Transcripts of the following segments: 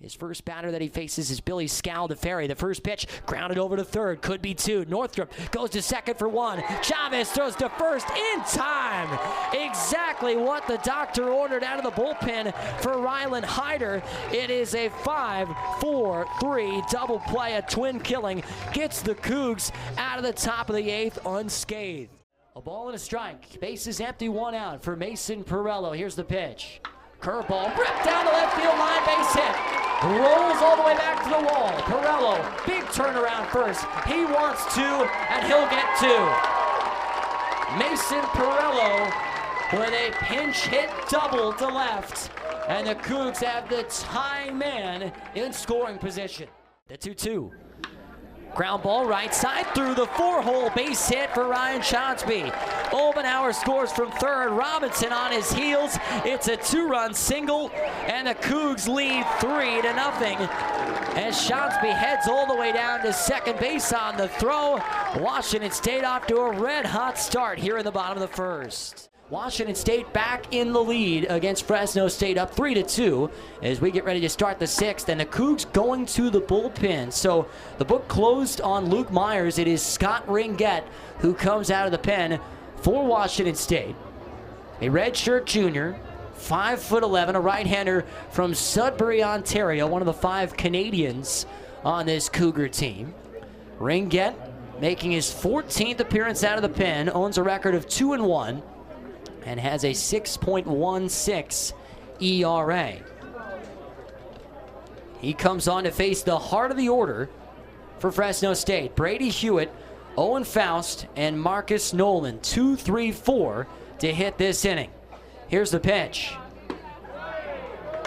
His first batter that he faces is Billy Scaldefari. The first pitch grounded over to third, could be two. Northrup goes to second for one. Chavez throws to first in time. Exactly what the doctor ordered out of the bullpen for Rylan Hyder. It is a 5-4-3 double play. A twin killing gets the Cougs out of the top of the eighth unscathed. A ball and a strike. Bases empty, one out for Mason Pirello. Here's the pitch. Curveball ripped down the left field line, base hit. Rolls all the way back to the wall. Pirello, big turnaround first. He wants two, and he'll get two. Mason Pirello with a pinch hit double to left. And the Cougs have the tying man in scoring position. The 2-2. Ground ball right side through the four-hole, base hit for Ryan Chauncey. Obenauer scores from third. Robinson on his heels. It's a two-run single, and the Cougs lead 3-0. As Chauncey heads all the way down to second base on the throw. Washington State off to a red-hot start here in the bottom of the first. Washington State back in the lead against Fresno State, up 3-2 as we get ready to start the sixth, and the Cougs going to the bullpen. So the book closed on Luke Myers. It is Scott Ringett who comes out of the pen for Washington State. A redshirt junior, 5'11", a right-hander from Sudbury, Ontario, one of the 5 Canadians on this Cougar team. Ringett making his 14th appearance out of the pen, owns a record of 2-1. And has a 6.16 ERA. He comes on to face the heart of the order for Fresno State. Brady Hewitt, Owen Faust, and Marcus Nolan. 2-3-4 to hit this inning. Here's the pitch.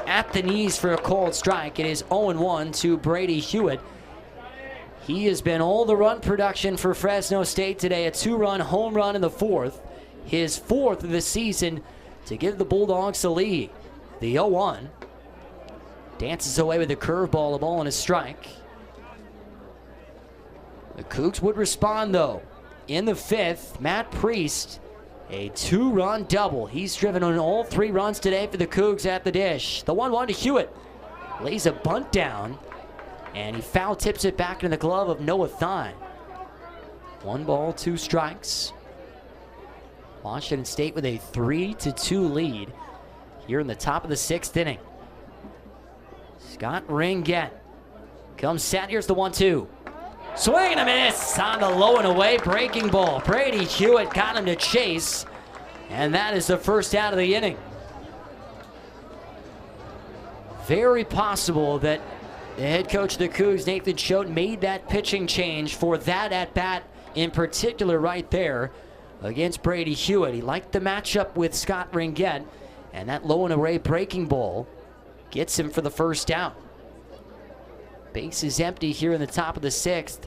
At the knees for a called strike. It is 0-1 to Brady Hewitt. He has been all the run production for Fresno State today. A 2-run home run in the fourth. His 4th of the season to give the Bulldogs the lead. The 0-1. Dances away with a curveball, a ball and a strike. The Cougs would respond though. In the 5th, Matt Priest, a 2-run double. He's driven on all 3 runs today for the Cougs at the dish. The 1-1 to Hewitt. Lays a bunt down, and he foul tips it back in the glove of Noah Thine. 1 ball, 2 strikes. Washington State with a 3-2 lead here in the top of the 6th inning. Scott Ringett comes set. Here's the 1-2. Swing and a miss on the low and away breaking ball. Brady Hewitt got him to chase, and that is the first out of the inning. Very possible that the head coach of the Cougs, Nathan Choate, made that pitching change for that at-bat in particular right there against Brady Hewitt. He liked the matchup with Scott Ringett, and that low and away breaking ball gets him for the first out. Base is empty here in the top of the 6th.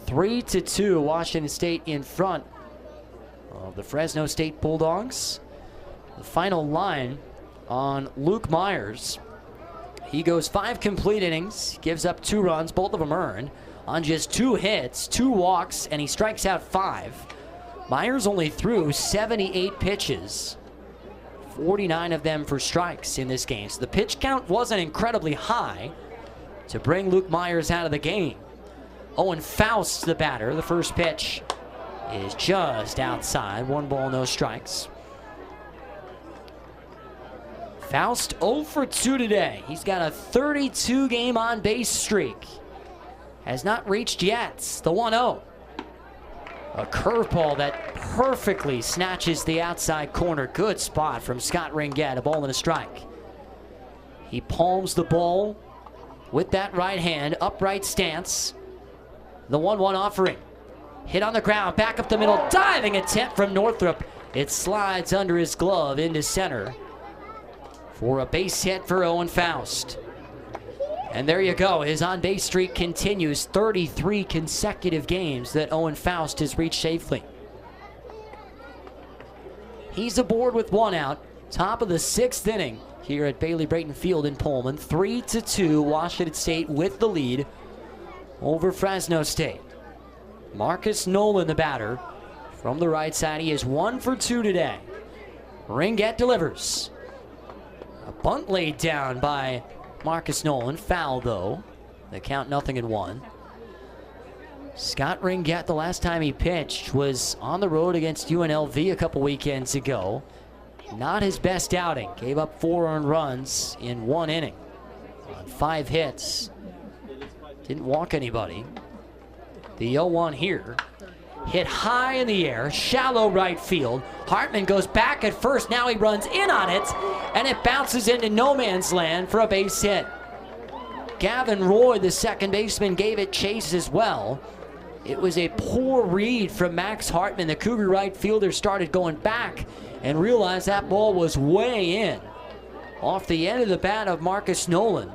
3-2, Washington State in front of the Fresno State Bulldogs. The final line on Luke Myers. He goes 5 complete innings, gives up 2 runs, both of them earned, on just 2 hits, 2 walks, and he strikes out 5. Myers only threw 78 pitches, 49 of them for strikes in this game. So the pitch count wasn't incredibly high to bring Luke Myers out of the game. Owen Faust, the batter. The first pitch is just outside. 1 ball, no strikes. Faust 0 for 2 today. He's got a 32-game on-base streak. Has not reached yet. The 1-0. A curveball that perfectly snatches the outside corner. Good spot from Scott Ringett. A ball and a strike. He palms the ball with that right hand. Upright stance. The 1-1 offering. Hit on the ground. Back up the middle. Diving attempt from Northrup. It slides under his glove into center for a base hit for Owen Faust. And there you go. His on-base streak continues. 33 consecutive games that Owen Faust has reached safely. He's aboard with 1 out. Top of the 6th inning here at Bailey Brayton Field in Pullman. 3-2, Washington State with the lead over Fresno State. Marcus Nolan, the batter, from the right side. He is 1 for 2 today. Ringett delivers. A bunt laid down by Marcus Nolan. Foul, though. The count 0-1. Scott Ringett, the last time he pitched, was on the road against UNLV a couple weekends ago. Not his best outing. Gave up 4 earned runs in 1 inning on 5 hits. Didn't walk anybody. The 0-1 here. Hit high in the air, shallow right field. Hartman goes back at first. Now he runs in on it, and it bounces into no man's land for a base hit. Gavin Roy, the second baseman, gave it chase as well. It was a poor read from Max Hartman. The Cougar right fielder started going back and realized that ball was way in. Off the end of the bat of Marcus Nolan.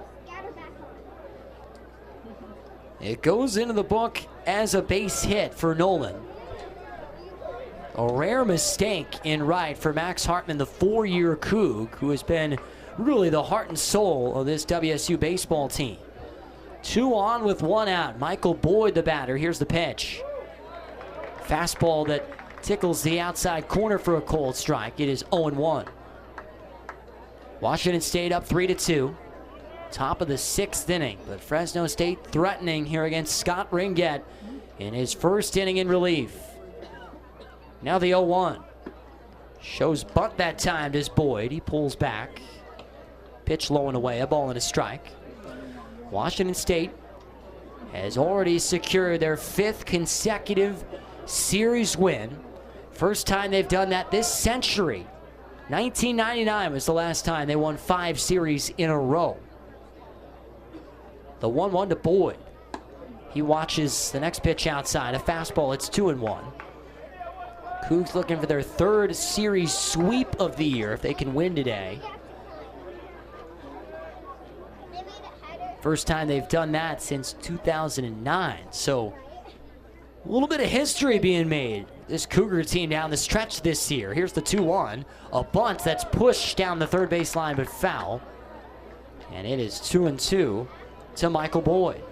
It goes into the book as a base hit for Nolan. A rare mistake in right for Max Hartman, the 4-year Coug, who has been really the heart and soul of this WSU baseball team. 2 on with 1 out. Michael Boyd, the batter. Here's the pitch. Fastball that tickles the outside corner for a cold strike. It is 0-1. Washington State up 3-2. Top of the 6th inning, but Fresno State threatening here against Scott Ringett in his first inning in relief. Now the 0-1. Shows bunt that time, does Boyd. He pulls back. Pitch low and away, a ball and a strike. Washington State has already secured their 5th consecutive series win. First time they've done that this century. 1999 was the last time they won 5 series in a row. The 1-1 to Boyd. He watches the next pitch outside. A fastball. It's 2-1. Cougs looking for their 3rd series sweep of the year if they can win today. First time they've done that since 2009. So a little bit of history being made. This Cougar team down the stretch this year. Here's the 2-1. A bunt that's pushed down the third base line but foul. And it is 2-2. To Michael Boyd.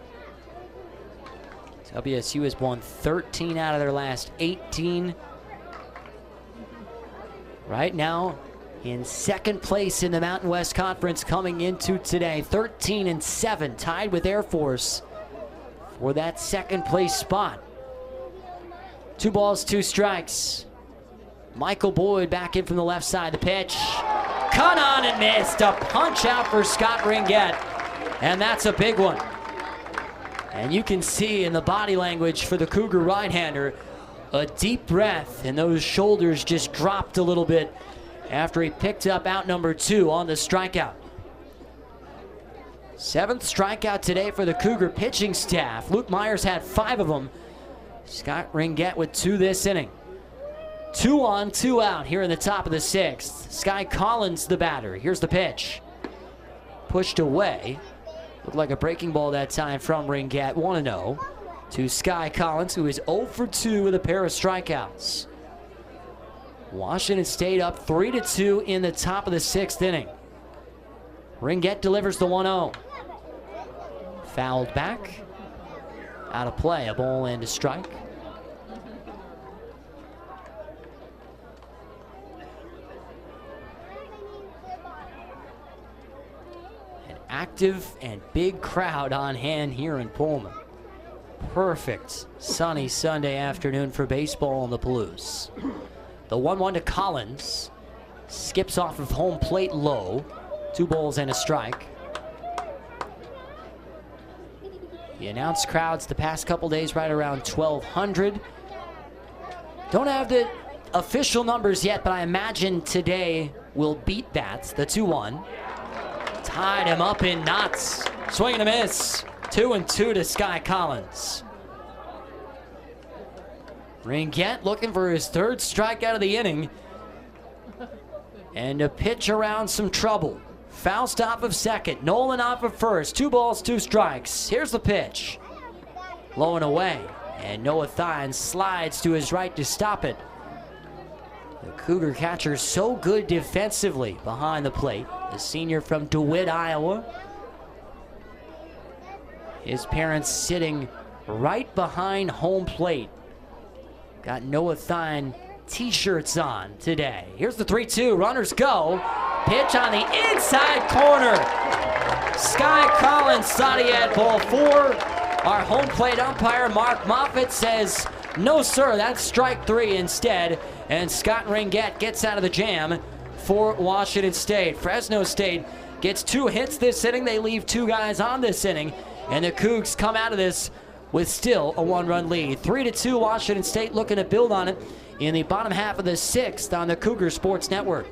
WSU has won 13 out of their last 18. Right now in 2nd place in the Mountain West Conference coming into today. 13-7, tied with Air Force for that 2nd place spot. 2 balls, 2 strikes. Michael Boyd back in from the left side. The pitch. Cut on and missed. A punch out for Scott Ringett. And that's a big one. And you can see in the body language for the Cougar right-hander, a deep breath, and those shoulders just dropped a little bit after he picked up out number 2 on the strikeout. 7th strikeout today for the Cougar pitching staff. Luke Myers had 5 of them. Scott Ringett with 2 this inning. 2 on, 2 out here in the top of the 6th. Sky Collins, the batter. Here's the pitch. Pushed away. Looked like a breaking ball that time from Ringett. 1-0 to Sky Collins, who is 0 for 2 with a pair of strikeouts. Washington State up 3-2 in the top of the 6th inning. Ringett delivers the 1-0. Fouled back. Out of play, a ball and a strike. Active and big crowd on hand here in Pullman. Perfect sunny Sunday afternoon for baseball in the Palouse. The 1-1 to Collins. Skips off of home plate low. 2 balls and a strike. The announced crowds the past couple days right around 1,200. Don't have the official numbers yet, but I imagine today will beat that. The 2-1. Tied him up in knots. Swing and a miss. 2-2 to Sky Collins. Ringett looking for his 3rd strikeout of the inning. And a pitch around some trouble. Foul stop of 2nd. Nolan off of 1st. 2 balls, 2 strikes. Here's the pitch. Low and away. And Noah Thine slides to his right to stop it. The Cougar catcher so good defensively behind the plate. The senior from DeWitt, Iowa. His parents sitting right behind home plate. Got Noah Thine t-shirts on today. Here's the 3-2. Runners go. Pitch on the inside corner. Sky Collins thought he had ball 4. Our home plate umpire, Mark Moffitt, says, no, sir, that's strike 3 instead. And Scott Ringette gets out of the jam for Washington State. Fresno State gets 2 hits this inning. They leave 2 guys on this inning. And the Cougs come out of this with still a 1-run lead. 3-2 Washington State looking to build on it in the bottom half of the 6th on the Cougar Sports Network.